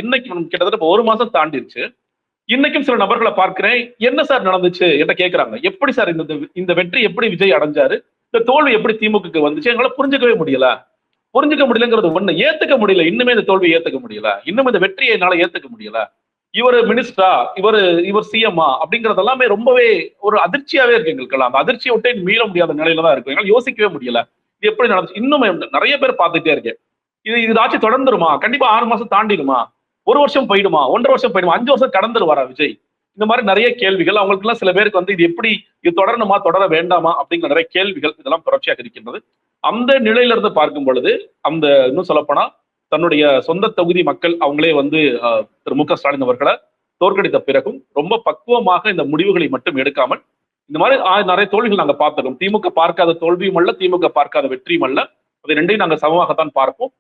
இன்னைக்கு கிட்டத்தட்ட ஒரு மாசம் தாண்டிருச்சு. இன்னைக்கும் சில நபர்கள பார்க்கிறேன். என்ன சார் நடந்துச்சு? என்ட்ட கேட்கிறாங்க. எப்படி சார் இந்த வெற்றி எப்படி விஜய் அடைஞ்சாரு? இந்த தோல்வி எப்படி திமுகக்கு வந்துச்சு? எங்களால புரிஞ்சுக்கவே முடியல. புரிஞ்சுக்க முடியலங்கிறது ஒண்ணு. ஏத்துக்க முடியல. இன்னுமே இந்த தோல்விய ஏத்துக்க முடியல. இன்னும் இந்த வெற்றிய என்னால ஏத்துக்க முடியல. இவரு மினிஸ்டரா? இவர் சிஎம்மா? அப்படிங்கிறது எல்லாமே ரொம்பவே ஒரு அதிர்ச்சியாவே இருக்கு எங்களுக்கெல்லாம். அந்த அதிர்ச்சிய விட்டே மீள முடியாத நிலையில தான் இருக்கு. என்னால யோசிக்கவே முடியல. இது எப்படி நடந்துச்சு? இன்னும் நெறைய பேர் பார்த்துட்டே இருக்கேன். இதாச்சும் தொடர்ந்துருமா? கண்டிப்பா 6 மாசம் தாண்டிடுமா? 1 வருஷம் போயிடுமா? 1 1/2 வருஷம் போயிடுமா? 5 வருஷம் கடந்துருவாரா விஜய்? இந்த மாரி நெறைய கேள்விகள். அவங்களுக்கெல்லாம் சில பேருக்கு இது எப்படி இது தொடரணுமா? தொடர வேண்டாமா? அப்படிங்கிற நெறைய கேள்விகள் இதெல்லாம் தொடர்ச்சியாக இருக்கின்றது. அந்த நிலையில இருந்து பார்க்கும் பொழுது, இன்னும் சொல்லப்போனா, தன்னுடைய சொந்த தொகுதி மக்கள் அவங்களே திரு மு க ஸ்டாலின் அவர்கள தோற்கடித்த பிறகும், ரொம்ப பக்குவமாக இந்த முடிவுகளை மட்டும் எடுக்காமல், இந்த மாரி நெறைய தோல்விகள் நாங்க பார்த்துட்டோம். திமுக பார்க்காத தோல்வியும் அல்ல, திமுக பார்க்காத வெற்றியும் அல்ல. அது 2யும் நாங்க சமமாகத்தான் பார்ப்போம்.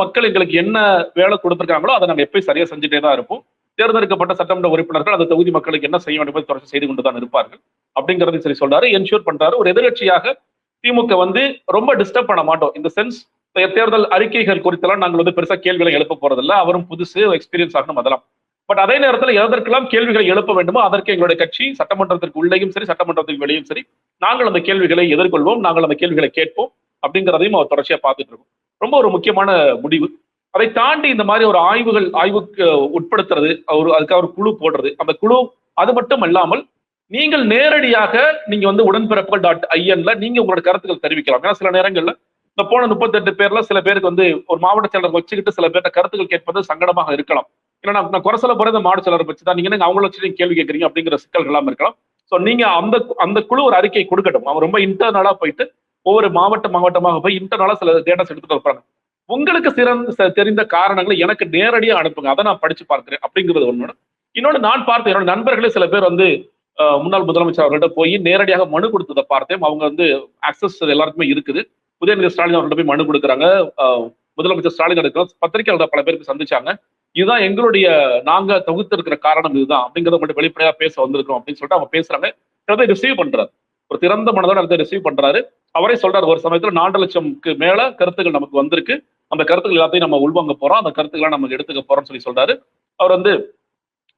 மக்கள் எங்களுக்கு என்ன வேலை கொடுத்திருக்காங்களோ அதை நாங்க எப்பயும் சரியா செஞ்சுட்டே தான் இருப்போம். தேர்ந்தெடுக்கப்பட்ட சட்டமன்ற உறுப்பினர்கள் அந்த தொகுதி மக்களுக்கு என்ன செய்ய வேண்டும் தொடர்ச்சி செய்து கொண்டுதான் இருப்பார்கள். அப்படிங்கறதையும் சரி சொல்றாரு, என்ஷூர் பண்றாரு. ஒரு எதிர்கட்சியாக திமுக ரொம்ப டிஸ்டர்ப் பண்ண மாட்டோம். இந்த சென்ஸ் தேர்தல் அறிக்கைகள் குறித்தெல்லாம் நாங்கள் பெருசா கேள்விகளை எழுப்ப போறதில்ல. அவரும் புதுசு எக்ஸ்பீரியன்ஸ் ஆகணும் அதெல்லாம். பட் அதே நேரத்தில் எதற்கெல்லாம் கேள்விகளை எழுப்ப வேண்டுமோ அதற்கு எங்களுடைய கட்சி சட்டமன்றத்திற்கு உள்ளேயும் சரி, சட்டமன்றத்திற்கு வெளியும் சரி, நாங்கள் அந்த கேள்விகளை எதிர்கொள்வோம், நாங்கள் அந்த கேள்விகளை கேட்போம். அப்படிங்கிறதையும் அவர் தொடர்ச்சியா பார்த்துட்டு இருக்கோம். ரொம்ப ஒரு முக்கியமான முடிவு. அதை தாண்டி இந்த மாதிரி ஒரு ஆய்வுக்கு உட்படுத்துறது, அதுக்காக ஒரு குழு போடுறது. அந்த குழு அது மட்டும் அல்லாமல் நீங்கள் நேரடியாக நீங்க உடன்பிறப்புகள் .inல நீங்க உங்களோட கருத்துக்கள் தெரிவிக்கலாம். ஏன்னா சில நேரங்கள்ல இந்த போன 38 பேர்ல சில பேருக்கு ஒரு மாவட்ட செயலர் வச்சுக்கிட்டு சில பேர்ட்ட கருத்துக்கள் கேட்பது சங்கடமாக இருக்கலாம். ஏன்னா நான் குறை சொல்ல போறது மாவட்ட செயலரை வச்சு தான் நீங்க அவங்கள வச்சு நீங்க கேள்வி கேட்கறீங்க அப்படிங்கிற சிக்கல்கள் எல்லாம் இருக்கலாம். சோ நீங்க அந்த குழு ஒரு அறிக்கை கொடுக்கட்டும். அவங்க ரொம்ப இன்டர்னலா போயிட்டு ஒவ்வொரு மாவட்டமாக போய் இன்டர்னலா சில டேட்டாஸ் எடுத்துட்டு இருப்பாங்க. உங்களுக்கு தெரிந்த காரணங்களை எனக்கு நேரடியா அனுப்புங்க. அதை நான் படிச்சு பார்க்கிறேன் அப்படிங்கிறது ஒண்ணு. இன்னொன்னு நான் பார்த்தேன், என்னோட நண்பர்களே சில பேர் முன்னாள் முதலமைச்சர் அவர்கள்ட்ட போய் நேரடியாக மனு கொடுத்ததை பார்த்தேன். அவங்க ஆக்சஸ் எல்லாருக்குமே இருக்குது. உதயநிதி ஸ்டாலின் அவர்கள்ட்ட போய் மனு கொடுக்குறாங்க. முதலமைச்சர் ஸ்டாலின் எடுக்கிறோம். பத்திரிகையாளர் பல பேருக்கு சந்திச்சாங்க. இதுதான் எங்களுடைய நாங்க தொகுத்து இருக்கிற காரணம் இதுதான் அப்படிங்கறத மட்டும் வெளிப்படையா பேச வந்திருக்கோம் அப்படின்னு சொல்லிட்டு அவங்க பேசுறாங்க. அதை ரிசீவ் பண்றாரு. ஒரு திறந்த மனதோட அதை ரிசீவ் பண்றாரு. அவரே சொல்றாரு, ஒரு சமயத்துல 4 லட்சம்க்கு மேல கருத்துக்கள் நமக்கு வந்திருக்கு. அந்த கருத்துக்கள் எல்லாத்தையும் நம்ம உள்வாங்க போறோம். அந்த கருத்துக்களை நம்ம எடுத்துக்க போறோம்னு சொல்றாரு. அவர்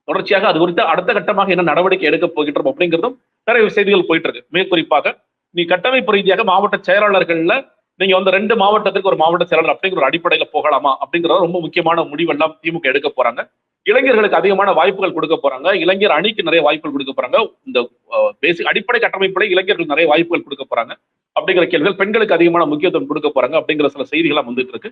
தொடர்ச்சியாக அது குறித்து அடுத்த கட்டமாக என்ன நடவடிக்கை எடுக்க போகின்றோம் அப்படிங்கிறதும் நிறைய செய்திகள் போயிட்டு இருக்கு. மிக குறிப்பாக நீ கட்டமைப்பு ரீதியாக மாவட்ட செயலாளர்கள்ல நீங்க 2 மாவட்டத்துக்கு ஒரு மாவட்ட செயலாளர் அப்படிங்கிற ஒரு அடிப்படையில போகலாமா அப்படிங்கிறது ரொம்ப முக்கியமான முடிவெல்லாம் திமுக எடுக்க போறாங்க. இளைஞர்களுக்கு அதிகமான வாய்ப்புகள் கொடுக்க போறாங்க. இளைஞர் அணிக்கு நிறைய வாய்ப்புகள் கொடுக்க போறாங்க. இந்த பேசிக் அடிப்படை கட்டமைப்புல இளைஞர்கள் நிறைய வாய்ப்புகள் கொடுக்க போறாங்க அப்படிங்கிற கேள்விகள். பெண்களுக்கு அதிகமான முக்கியத்துவம் கொடுக்க போறாங்க அப்படிங்கிற சில செய்திகள் வந்துட்டு இருக்கு.